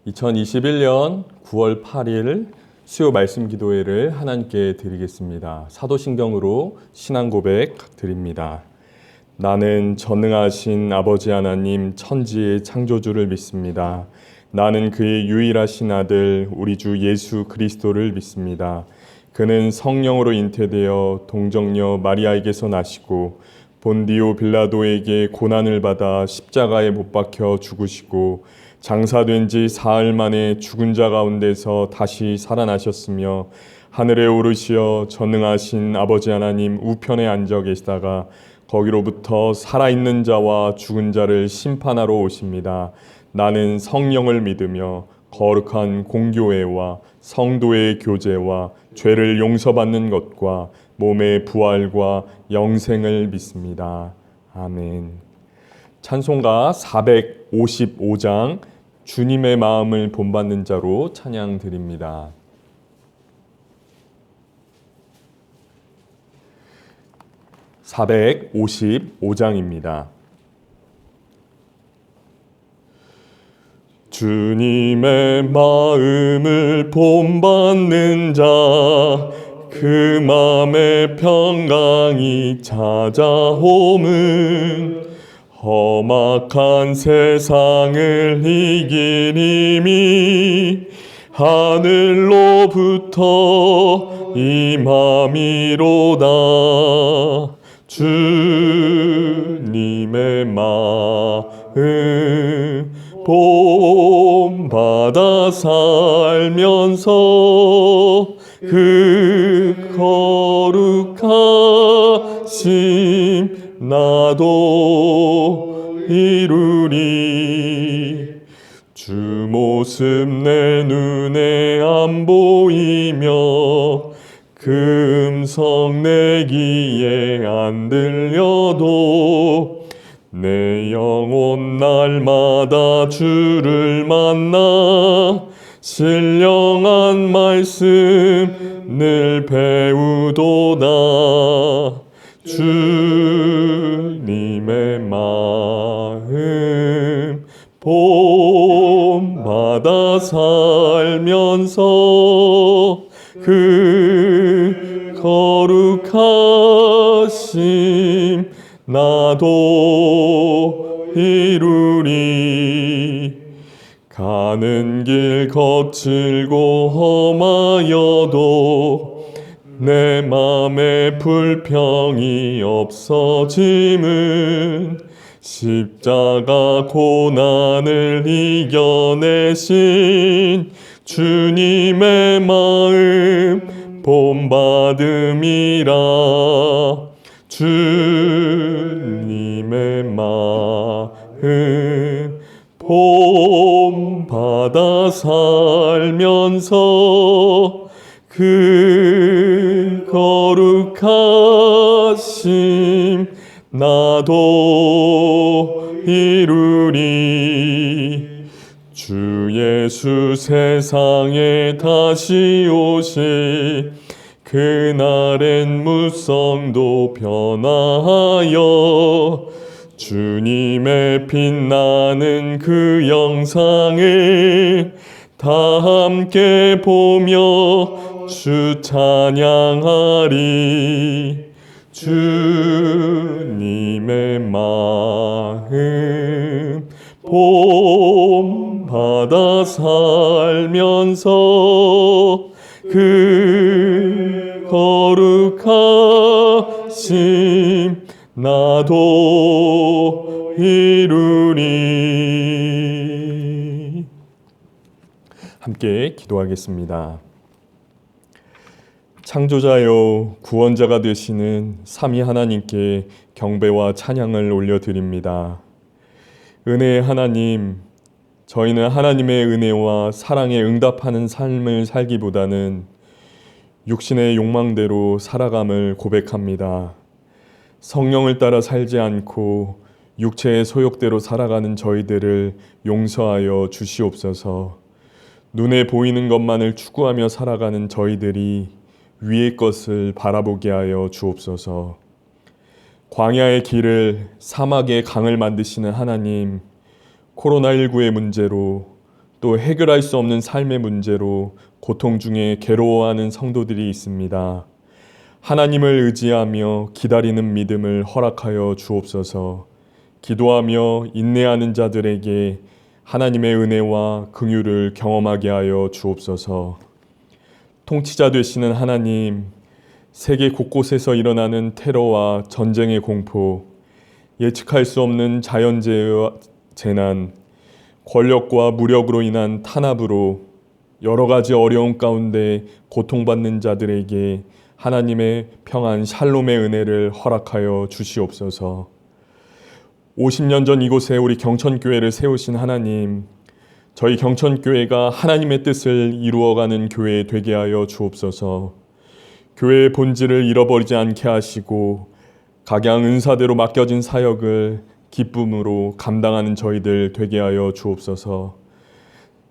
2021년 9월 8일 수요 말씀 기도회를 하나님께 드리겠습니다. 사도신경으로 신앙 고백 드립니다. 나는 전능하신 아버지 하나님 천지의 창조주를 믿습니다. 나는 그의 유일하신 아들 우리 주 예수 그리스도를 믿습니다. 그는 성령으로 잉태되어 동정녀 마리아에게서 나시고 본디오 빌라도에게 고난을 받아 십자가에 못 박혀 죽으시고 장사된 지 사흘 만에 죽은 자 가운데서 다시 살아나셨으며 하늘에 오르시어 전능하신 아버지 하나님 우편에 앉아 계시다가 거기로부터 살아있는 자와 죽은 자를 심판하러 오십니다. 나는 성령을 믿으며 거룩한 공교회와 성도의 교제와 죄를 용서받는 것과 몸의 부활과 영생을 믿습니다. 아멘. 찬송가 455장 주님의 마음을 본받는 자로 찬양 드립니다. (455장입니다) 주님의 마음을 본받는 자 그 맘에 평강이 찾아옴은 험악한 세상을 이긴 힘이 하늘로부터 임함이로다. 주님의 마음 본받아 살면서 그 거룩하심 나도 이루리. 주 모습 내 눈에 안 보이며 그 음성 내 귀에 안 들려도 내 영혼 날마다 주를 만나 신령한 말씀 늘 배우도다. 주님의 마음 본받아 살면서 그 거룩하심 나도 이루리. 가는 길 거칠고 험하여도 내 맘에 불평이 없어짐은 십자가 고난을 이겨내신 주님의 마음 본받음이라. 주님의 마음 본받아 살면서 그 거룩하심 나도 이루리. 주 예수 세상에 다시 오시 그날엔 무성도 변화하여 주님의 빛나는 그 영상을 다 함께 보며 주 찬양하리. 주님의 마음 본받아 살면서 그 거룩하심 나도 이루리. 함께 기도하겠습니다. 창조자요 구원자가 되시는 삼위 하나님께 경배와 찬양을 올려드립니다. 은혜의 하나님, 저희는 하나님의 은혜와 사랑에 응답하는 삶을 살기보다는 육신의 욕망대로 살아감을 고백합니다. 성령을 따라 살지 않고 육체의 소욕대로 살아가는 저희들을 용서하여 주시옵소서. 눈에 보이는 것만을 추구하며 살아가는 저희들이 위의 것을 바라보게 하여 주옵소서. 광야의 길을 사막의 강을 만드시는 하나님, 코로나19의 문제로 또 해결할 수 없는 삶의 문제로 고통 중에 괴로워하는 성도들이 있습니다. 하나님을 의지하며 기다리는 믿음을 허락하여 주옵소서. 기도하며 인내하는 자들에게 하나님의 은혜와 긍휼을 경험하게 하여 주옵소서. 통치자 되시는 하나님, 세계 곳곳에서 일어나는 테러와 전쟁의 공포, 예측할 수 없는 자연재해와 재난, 권력과 무력으로 인한 탄압으로 여러 가지 어려움 가운데 고통받는 자들에게 하나님의 평안 샬롬의 은혜를 허락하여 주시옵소서. 50년 전 이곳에 우리 경천교회를 세우신 하나님, 저희 경천교회가 하나님의 뜻을 이루어가는 교회 되게 하여 주옵소서. 교회의 본질을 잃어버리지 않게 하시고 각양 은사대로 맡겨진 사역을 기쁨으로 감당하는 저희들 되게 하여 주옵소서.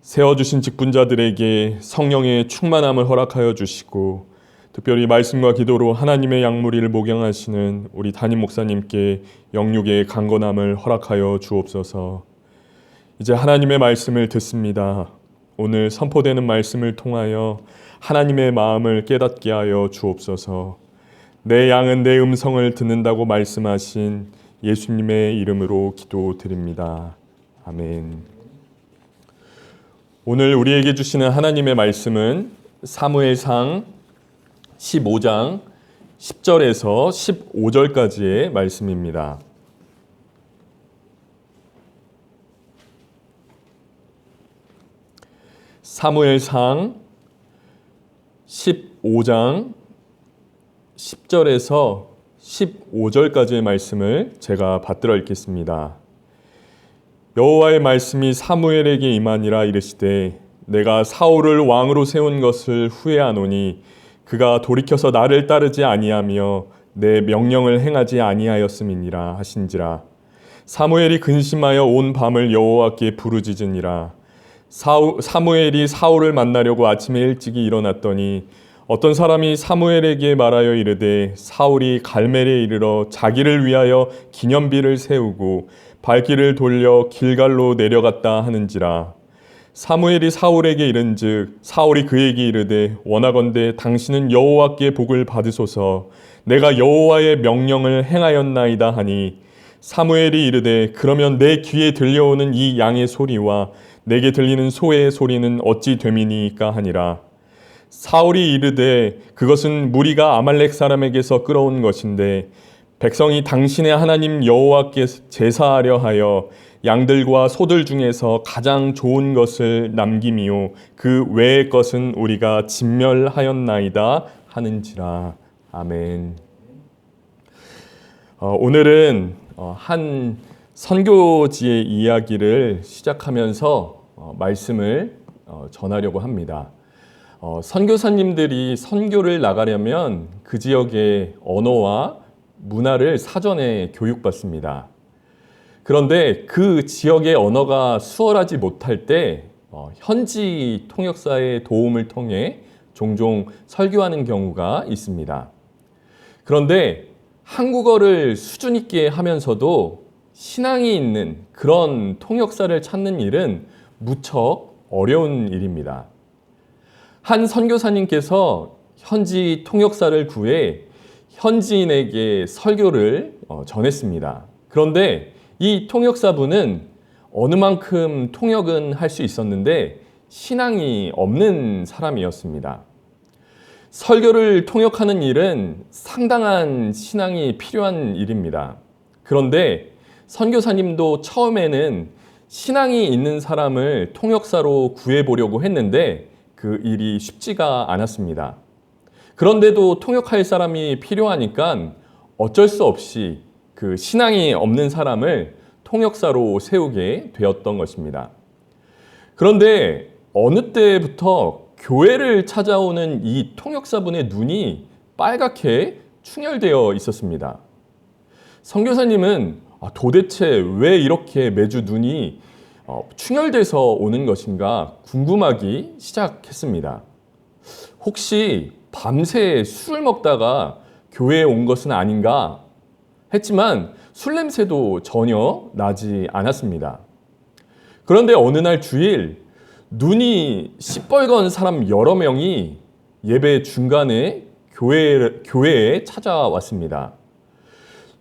세워주신 직분자들에게 성령의 충만함을 허락하여 주시고 특별히 말씀과 기도로 하나님의 양무리를 목양하시는 우리 담임 목사님께 영육의 강건함을 허락하여 주옵소서. 이제 하나님의 말씀을 듣습니다. 오늘 선포되는 말씀을 통하여 하나님의 마음을 깨닫게 하여 주옵소서. 내 양은 내 음성을 듣는다고 말씀하신 예수님의 이름으로 기도드립니다. 아멘. 오늘 우리에게 주시는 하나님의 말씀은 사무엘상 15장 10절에서 15절까지의 말씀입니다. 사무엘상 15장 10절에서 15절까지의 말씀을 제가 받들어 읽겠습니다. 여호와의 말씀이 사무엘에게 임하니라 이르시되 내가 사울을 왕으로 세운 것을 후회하노니 그가 돌이켜서 나를 따르지 아니하며 내 명령을 행하지 아니하였음이니라 하신지라. 사무엘이 근심하여 온 밤을 여호와께 부르짖으니라. 사무엘이 사울을 만나려고 아침에 일찍이 일어났더니 어떤 사람이 사무엘에게 말하여 이르되 사울이 갈멜에 이르러 자기를 위하여 기념비를 세우고 발길을 돌려 길갈로 내려갔다 하는지라. 사무엘이 사울에게 이른즉 사울이 그에게 이르되 원하건대 당신은 여호와께 복을 받으소서. 내가 여호와의 명령을 행하였나이다 하니 사무엘이 이르되 그러면 내 귀에 들려오는 이 양의 소리와 내게 들리는 소의 소리는 어찌 됨이니까 하니라. 사울이 이르되 그것은 무리가 아말렉 사람에게서 끌어온 것인데 백성이 당신의 하나님 여호와께 제사하려 하여 양들과 소들 중에서 가장 좋은 것을 남김이요 그 외의 것은 우리가 진멸하였나이다 하는지라. 아멘. 오늘은 한 선교지의 이야기를 시작하면서 말씀을 전하려고 합니다. 선교사님들이 선교를 나가려면 그 지역의 언어와 문화를 사전에 교육받습니다. 그런데 그 지역의 언어가 수월하지 못할 때 현지 통역사의 도움을 통해 종종 설교하는 경우가 있습니다. 그런데 한국어를 수준 있게 하면서도 신앙이 있는 그런 통역사를 찾는 일은 무척 어려운 일입니다. 한 선교사님께서 현지 통역사를 구해 현지인에게 설교를 전했습니다. 그런데 이 통역사분은 어느 만큼 통역은 할 수 있었는데 신앙이 없는 사람이었습니다. 설교를 통역하는 일은 상당한 신앙이 필요한 일입니다. 그런데 선교사님도 처음에는 신앙이 있는 사람을 통역사로 구해보려고 했는데 그 일이 쉽지가 않았습니다. 그런데도 통역할 사람이 필요하니까 어쩔 수 없이 그 신앙이 없는 사람을 통역사로 세우게 되었던 것입니다. 그런데 어느 때부터 교회를 찾아오는 이 통역사분의 눈이 빨갛게 충혈되어 있었습니다. 선교사님은 도대체 왜 이렇게 매주 눈이 충혈돼서 오는 것인가 궁금하기 시작했습니다. 혹시 밤새 술을 먹다가 교회에 온 것은 아닌가 했지만 술 냄새도 전혀 나지 않았습니다. 그런데 어느 날 주일 눈이 시뻘건 사람 여러 명이 예배 중간에 교회에 찾아왔습니다.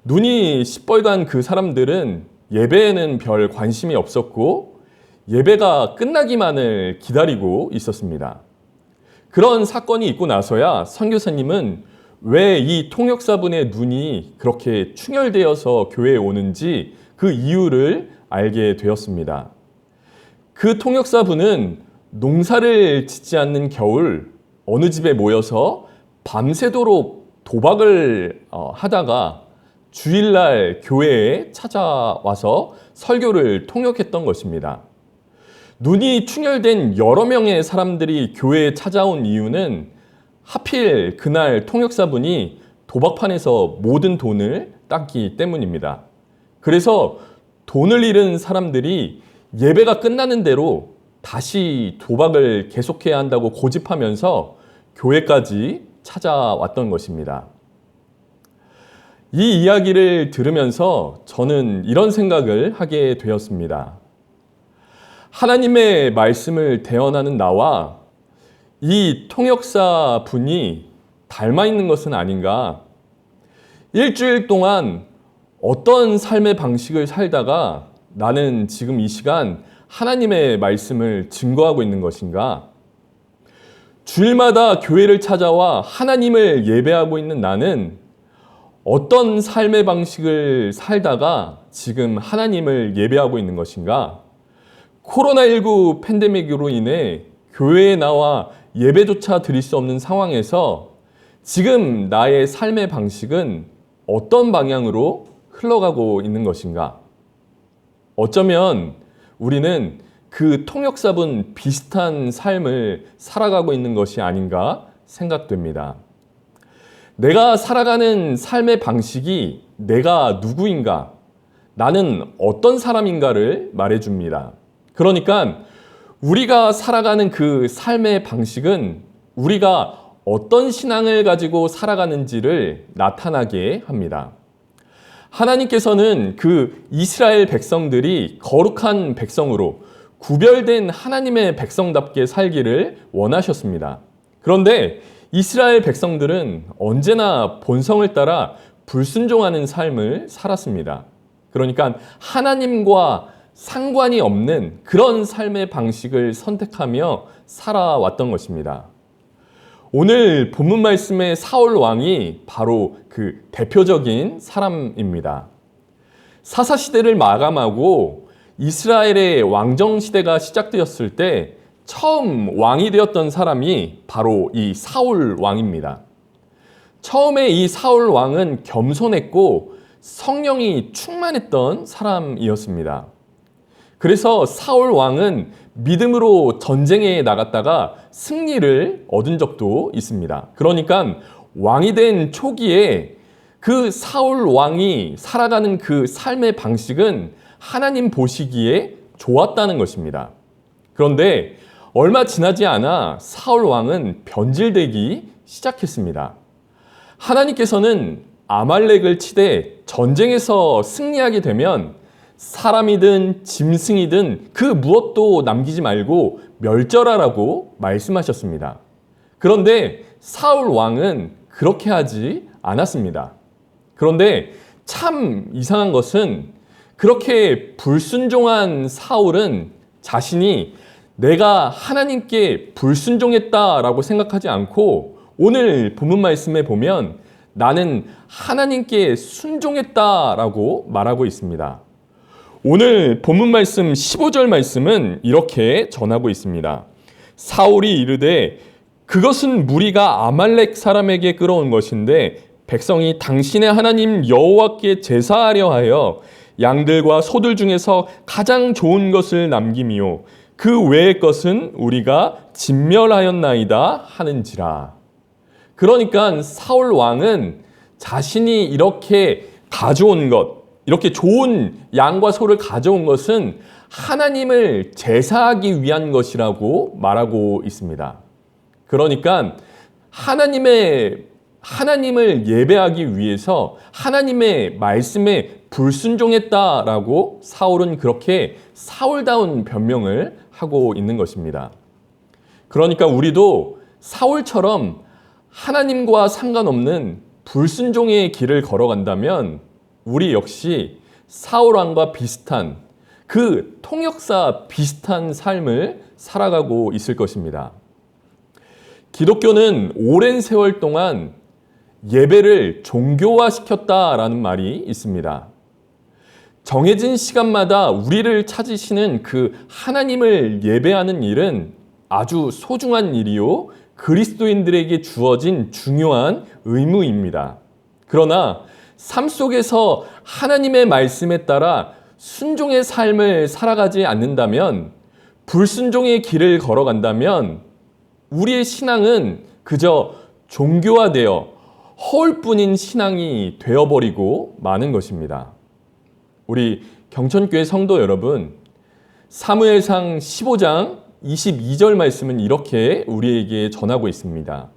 눈이 시뻘건 그 사람들은 예배에는 별 관심이 없었고 예배가 끝나기만을 기다리고 있었습니다. 그런 사건이 있고 나서야 선교사님은 왜 이 통역사분의 눈이 그렇게 충혈되어서 교회에 오는지 그 이유를 알게 되었습니다. 그 통역사분은 농사를 짓지 않는 겨울 어느 집에 모여서 밤새도록 도박을 하다가 주일날 교회에 찾아와서 설교를 통역했던 것입니다. 눈이 충혈된 여러 명의 사람들이 교회에 찾아온 이유는 하필 그날 통역사분이 도박판에서 모든 돈을 땄기 때문입니다. 그래서 돈을 잃은 사람들이 예배가 끝나는 대로 다시 도박을 계속해야 한다고 고집하면서 교회까지 찾아왔던 것입니다. 이 이야기를 들으면서 저는 이런 생각을 하게 되었습니다. 하나님의 말씀을 대언하는 나와 이 통역사 분이 닮아 있는 것은 아닌가? 일주일 동안 어떤 삶의 방식을 살다가 나는 지금 이 시간 하나님의 말씀을 증거하고 있는 것인가? 주일마다 교회를 찾아와 하나님을 예배하고 있는 나는 어떤 삶의 방식을 살다가 지금 하나님을 예배하고 있는 것인가? 코로나19 팬데믹으로 인해 교회에 나와 예배조차 드릴 수 없는 상황에서 지금 나의 삶의 방식은 어떤 방향으로 흘러가고 있는 것인가? 어쩌면 우리는 그 통역사분 비슷한 삶을 살아가고 있는 것이 아닌가 생각됩니다. 내가 살아가는 삶의 방식이 내가 누구인가, 나는 어떤 사람인가를 말해줍니다. 그러니까 우리가 살아가는 그 삶의 방식은 우리가 어떤 신앙을 가지고 살아가는지를 나타나게 합니다. 하나님께서는 그 이스라엘 백성들이 거룩한 백성으로 구별된 하나님의 백성답게 살기를 원하셨습니다. 그런데 이스라엘 백성들은 언제나 본성을 따라 불순종하는 삶을 살았습니다. 그러니까 하나님과 상관이 없는 그런 삶의 방식을 선택하며 살아왔던 것입니다. 오늘 본문 말씀의 사울 왕이 바로 그 대표적인 사람입니다. 사사시대를 마감하고 이스라엘의 왕정시대가 시작되었을 때 처음 왕이 되었던 사람이 바로 이 사울 왕입니다. 처음에 이 사울 왕은 겸손했고 성령이 충만했던 사람이었습니다. 그래서 사울 왕은 믿음으로 전쟁에 나갔다가 승리를 얻은 적도 있습니다. 그러니까 왕이 된 초기에 그 사울 왕이 살아가는 그 삶의 방식은 하나님 보시기에 좋았다는 것입니다. 그런데 얼마 지나지 않아 사울 왕은 변질되기 시작했습니다. 하나님께서는 아말렉을 치되 전쟁에서 승리하게 되면 사람이든 짐승이든 그 무엇도 남기지 말고 멸절하라고 말씀하셨습니다. 그런데 사울 왕은 그렇게 하지 않았습니다. 그런데 참 이상한 것은 그렇게 불순종한 사울은 자신이 내가 하나님께 불순종했다라고 생각하지 않고 오늘 본문 말씀에 보면 나는 하나님께 순종했다라고 말하고 있습니다. 오늘 본문 말씀 15절 말씀은 이렇게 전하고 있습니다. 사울이 이르되 그것은 무리가 아말렉 사람에게 끌어온 것인데 백성이 당신의 하나님 여호와께 제사하려 하여 양들과 소들 중에서 가장 좋은 것을 남김이요 그 외의 것은 우리가 진멸하였나이다 하는지라. 그러니까 사울 왕은 자신이 이렇게 가져온 것, 이렇게 좋은 양과 소를 가져온 것은 하나님을 제사하기 위한 것이라고 말하고 있습니다. 그러니까 하나님을 예배하기 위해서 하나님의 말씀에 불순종했다라고 사울은 그렇게 사울다운 변명을 하고 있는 것입니다. 그러니까 우리도 사울처럼 하나님과 상관없는 불순종의 길을 걸어간다면 우리 역시 사울왕과 비슷한 그 통역사 비슷한 삶을 살아가고 있을 것입니다. 기독교는 오랜 세월 동안 예배를 종교화시켰다라는 말이 있습니다. 정해진 시간마다 우리를 찾으시는 그 하나님을 예배하는 일은 아주 소중한 일이요, 그리스도인들에게 주어진 중요한 의무입니다. 그러나 삶 속에서 하나님의 말씀에 따라 순종의 삶을 살아가지 않는다면, 불순종의 길을 걸어간다면 우리의 신앙은 그저 종교화되어 허울뿐인 신앙이 되어버리고 마는 것입니다. 우리 경천교회 성도 여러분, 사무엘상 15장 22절 말씀은 이렇게 우리에게 전하고 있습니다.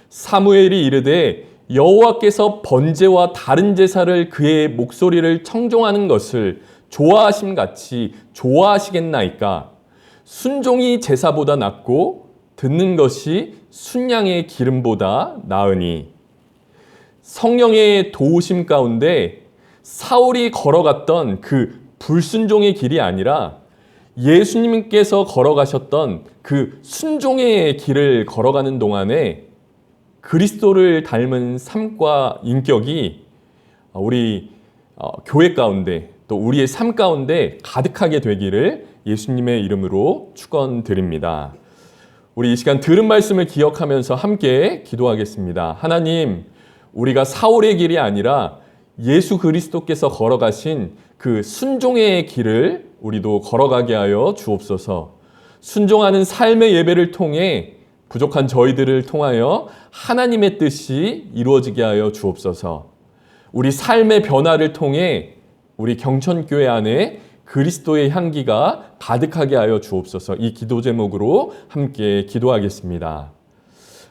사무엘이 이르되 여호와께서 번제와 다른 제사를 그의 목소리를 청종하는 것을 좋아하심 같이 좋아하시겠나이까? 순종이 제사보다 낫고 듣는 것이 순양의 기름보다 나으니. 성령의 도우심 가운데 사울이 걸어갔던 그 불순종의 길이 아니라 예수님께서 걸어가셨던 그 순종의 길을 걸어가는 동안에 그리스도를 닮은 삶과 인격이 우리 교회 가운데 또 우리의 삶 가운데 가득하게 되기를 예수님의 이름으로 축원드립니다. 우리 이 시간 들은 말씀을 기억하면서 함께 기도하겠습니다. 하나님, 우리가 사울의 길이 아니라 예수 그리스도께서 걸어가신 그 순종의 길을 우리도 걸어가게 하여 주옵소서. 순종하는 삶의 예배를 통해 부족한 저희들을 통하여 하나님의 뜻이 이루어지게 하여 주옵소서. 우리 삶의 변화를 통해 우리 경천교회 안에 그리스도의 향기가 가득하게 하여 주옵소서. 이 기도 제목으로 함께 기도하겠습니다.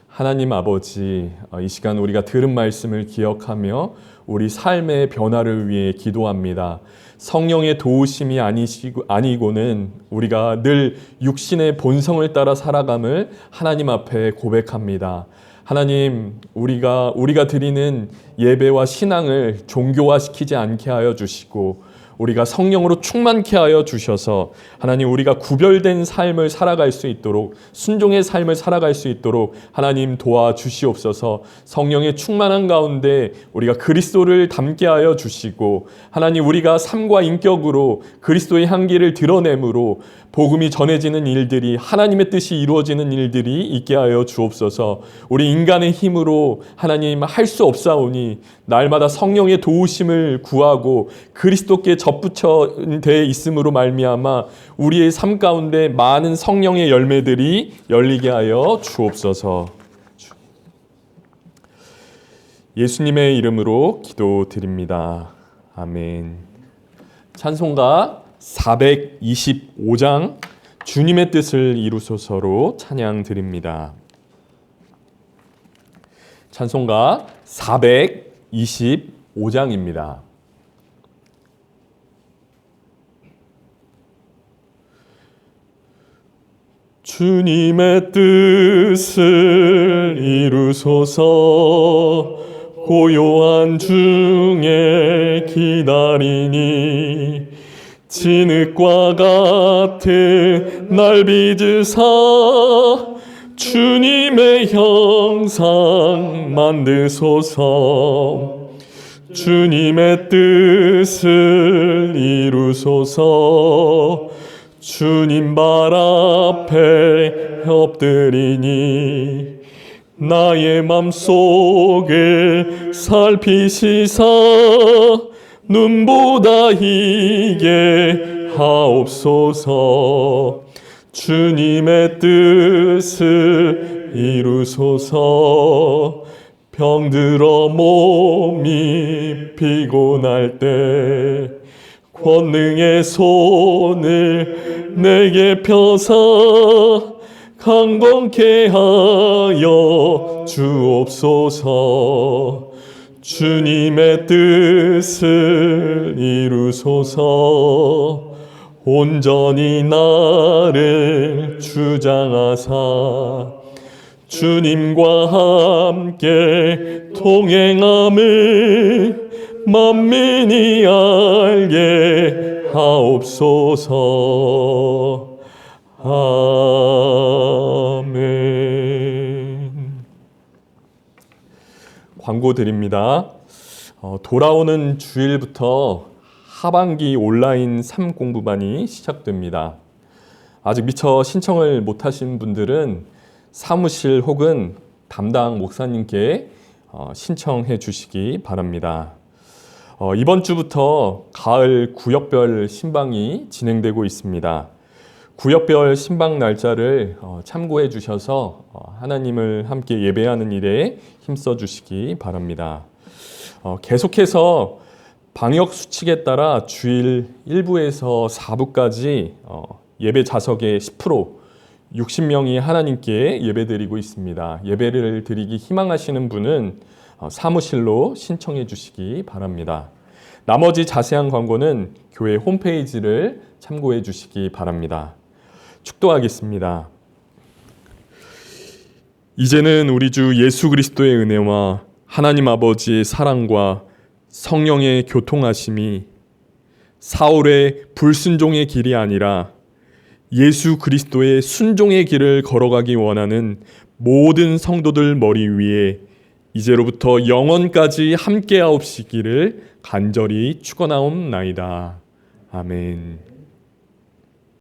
하나님 아버지, 이 시간 우리가 들은 말씀을 기억하며 우리 삶의 변화를 위해 기도합니다. 성령의 도우심이 아니고는 우리가 늘 육신의 본성을 따라 살아감을 하나님 앞에 고백합니다. 하나님, 우리가 드리는 예배와 신앙을 종교화시키지 않게 하여 주시고 우리가 성령으로 충만케 하여 주셔서 하나님, 우리가 구별된 삶을 살아갈 수 있도록, 순종의 삶을 살아갈 수 있도록 하나님 도와주시옵소서. 성령의 충만한 가운데 우리가 그리스도를 닮게 하여 주시고 하나님, 우리가 삶과 인격으로 그리스도의 향기를 드러내므로 복음이 전해지는 일들이, 하나님의 뜻이 이루어지는 일들이 있게 하여 주옵소서. 우리 인간의 힘으로 하나님 할 수 없사오니 날마다 성령의 도우심을 구하고 그리스도께 접붙여 있음으로 말미암아 우리의 삶 가운데 많은 성령의 열매들이 열리게 하여 주옵소서. 예수님의 이름으로 기도드립니다. 아멘. 찬송가 425장 주님의 뜻을 이루소서로 찬양 드립니다. 찬송가 425장입니다. 주님의 뜻을 이루소서. 고요한 중에 기다리니 진흙과 같은 날 빚으사 주님의 형상 만드소서. 주님의 뜻을 이루소서. 주님 발 앞에 엎드리니 나의 맘속을 살피시사 눈보다 희게 하옵소서. 주님의 뜻을 이루소서. 병들어 몸이 피곤할 때 권능의 손을 내게 펴사 강건케 하여 주옵소서. 주님의 뜻을 이루소서. 온전히 나를 주장하사 주님과 함께 동행함을 만민이 알게 하옵소서. 아멘. 광고 드립니다. 돌아오는 주일부터 하반기 온라인 3 공부반이 시작됩니다. 아직 미처 신청을 못하신 분들은 사무실 혹은 담당 목사님께 신청해 주시기 바랍니다. 이번 주부터 가을 구역별 신방이 진행되고 있습니다. 구역별 신방 날짜를 참고해 주셔서 하나님을 함께 예배하는 일에 힘써 주시기 바랍니다. 계속해서 방역 수칙에 따라 주일 1부에서 4부까지 예배 좌석의 10%, 60명이 하나님께 예배드리고 있습니다. 예배를 드리기 희망하시는 분은 사무실로 신청해 주시기 바랍니다. 나머지 자세한 광고는 교회 홈페이지를 참고해 주시기 바랍니다. 축도하겠습니다. 이제는 우리 주 예수 그리스도의 은혜와 하나님 아버지의 사랑과 성령의 교통하심이 사울의 불순종의 길이 아니라 예수 그리스도의 순종의 길을 걸어가기 원하는 모든 성도들 머리 위에 이제로부터 영원까지 함께하옵시기를 간절히 축원하옵나이다. 아멘.